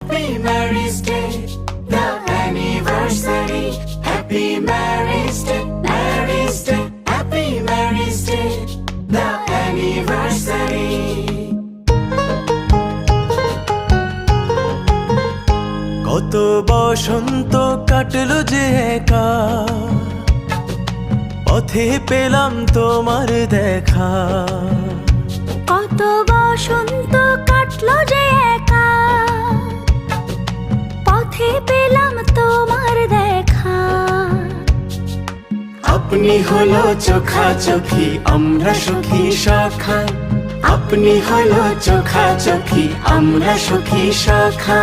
Happy marriage day, the anniversary. Happy marriage day, marriage day. Happy marriage day, the anniversary. কত বসন্ত কাটলো যে একা, পথে পেলাম তোমার দেখা। কত বসন্ত কাটলো যে একা, পথে পেলাম তোমার দেখা। আপনি হলো চোখাচোখি, আমরা সখী সখা। আপনি হলো চোখাচোখি, আমরা সখী সখা।